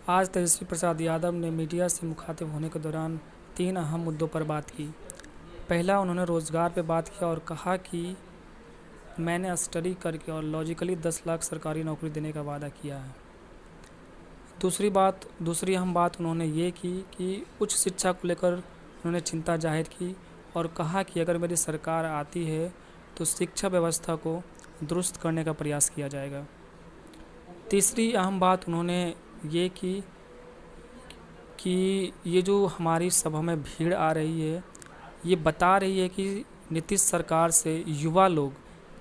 आज तेजस्वी प्रसाद यादव ने मीडिया से मुखातिब होने के दौरान 3 अहम मुद्दों पर बात की। पहला, उन्होंने रोज़गार पर बात किया और कहा कि मैंने स्टडी करके और लॉजिकली 10 लाख सरकारी नौकरी देने का वादा किया है। दूसरी अहम बात उन्होंने ये की कि उच्च शिक्षा को लेकर उन्होंने चिंता जाहिर की और कहा कि अगर मेरी सरकार आती है तो शिक्षा व्यवस्था को दुरुस्त करने का प्रयास किया जाएगा। तीसरी अहम बात उन्होंने ये की कि ये जो हमारी सभा में भीड़ आ रही है, ये बता रही है कि नीतीश सरकार से युवा लोग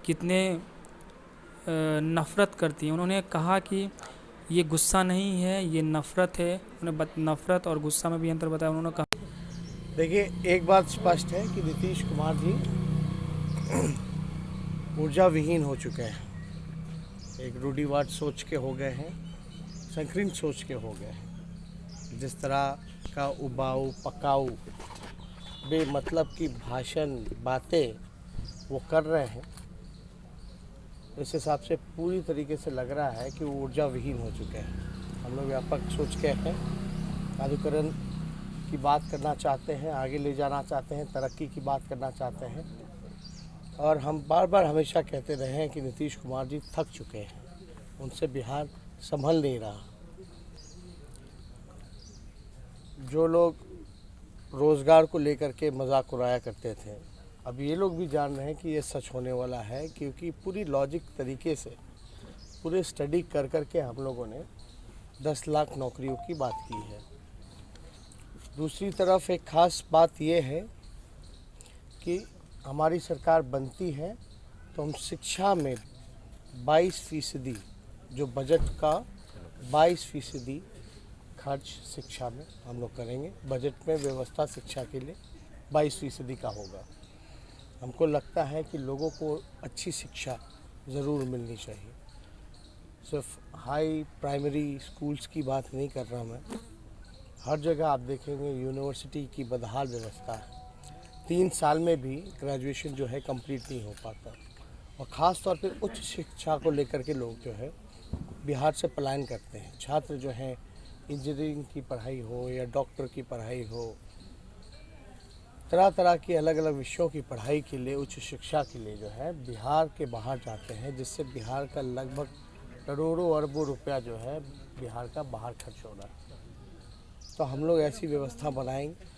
कितने नफ़रत करती हैं। उन्होंने कहा कि ये गुस्सा नहीं है, ये नफ़रत है। उन्होंने नफ़रत और गुस्सा में भी अंतर बताया। उन्होंने कहा, देखिए, एक बात स्पष्ट है कि नीतीश कुमार जी ऊर्जा विहीन हो चुके हैं। एक रूढ़िवाद सोच के हो गए हैं, संकीर्ण सोच के हो गए हैं। जिस तरह का उबाऊ पकाऊ बेमतलब की भाषण बातें वो कर रहे हैं, इस हिसाब से पूरी तरीके से लग रहा है कि वो ऊर्जा विहीन हो चुके हैं। हम लोग व्यापक सोच के हैं, जादूकरण की बात करना चाहते हैं, आगे ले जाना चाहते हैं, तरक्की की बात करना चाहते हैं। और हम बार बार हमेशा कहते रहे हैं कि नीतीश कुमार जी थक चुके हैं, उनसे बिहार संभल नहीं रहा। जो लोग रोज़गार को लेकर के मजाक उड़ाया करते थे, अब ये लोग भी जान रहे हैं कि ये सच होने वाला है, क्योंकि पूरी लॉजिक तरीके से पूरे स्टडी कर कर के हम लोगों ने 10 लाख नौकरियों की बात की है। दूसरी तरफ एक ख़ास बात ये है कि हमारी सरकार बनती है तो हम शिक्षा में 22% जो बजट का 22% खर्च शिक्षा में हम लोग करेंगे। बजट में व्यवस्था शिक्षा के लिए 22% का होगा। हमको लगता है कि लोगों को अच्छी शिक्षा ज़रूर मिलनी चाहिए। सिर्फ हाई प्राइमरी स्कूल्स की बात नहीं कर रहा मैं, हर जगह आप देखेंगे यूनिवर्सिटी की बदहाल व्यवस्था है। 3 साल में भी ग्रेजुएशन जो है कंप्लीट नहीं हो पाता, और ख़ास तौर पर उच्च शिक्षा को लेकर के लोग जो है बिहार से पलायन करते हैं। छात्र जो हैं इंजीनियरिंग की पढ़ाई हो या डॉक्टर की पढ़ाई हो, तरह तरह की अलग अलग विषयों की पढ़ाई के लिए, उच्च शिक्षा के लिए जो है बिहार के बाहर जाते हैं, जिससे बिहार का लगभग करोड़ों अरबों रुपया जो है बिहार का बाहर खर्च हो रहा है। तो हम लोग ऐसी व्यवस्था बनाएंगे।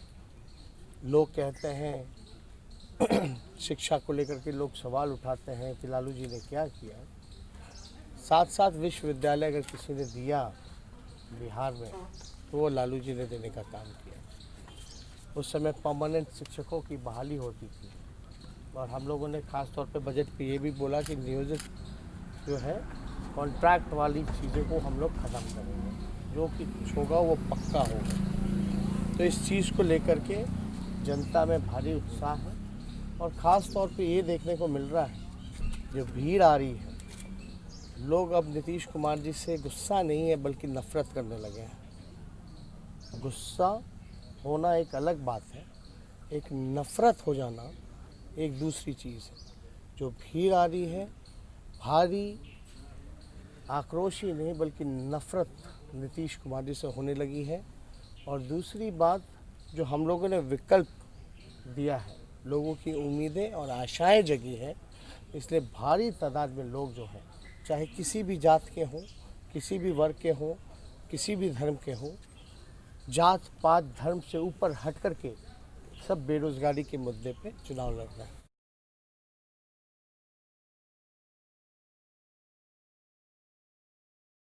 लोग कहते हैं शिक्षा को लेकर के लोग सवाल उठाते हैं कि लालू जी ने क्या किया। 7 विश्वविद्यालय अगर किसी ने दिया बिहार में, तो वो लालू जी ने देने का काम किया। उस समय परमानेंट शिक्षकों की बहाली होती थी, और हम लोगों ने ख़ास तौर पे बजट पे ये भी बोला कि नियोजित जो है कॉन्ट्रैक्ट वाली चीज़ों को हम लोग ख़त्म करेंगे, जो कि होगा वो पक्का होगा। तो इस चीज़ को लेकर के जनता में भारी उत्साह है, और ख़ास तौर पे ये देखने को मिल रहा है जो भीड़ आ रही है, लोग अब नीतीश कुमार जी से गुस्सा नहीं है बल्कि नफ़रत करने लगे हैं। गुस्सा होना एक अलग बात है, एक नफ़रत हो जाना एक दूसरी चीज़ है। जो भीड़ आ रही है, भारी आक्रोश ही नहीं बल्कि नफ़रत नीतीश कुमार जी से होने लगी है। और दूसरी बात, जो हम लोगों ने विकल्प दिया है, लोगों की उम्मीदें और आशाएं जगी हैं, इसलिए भारी तादाद में लोग जो हैं, चाहे किसी भी जात के हों, किसी भी वर्ग के हों, किसी भी धर्म के हों, जात पात धर्म से ऊपर हट कर के सब बेरोज़गारी के मुद्दे पे चुनाव लड़ रहे हैं।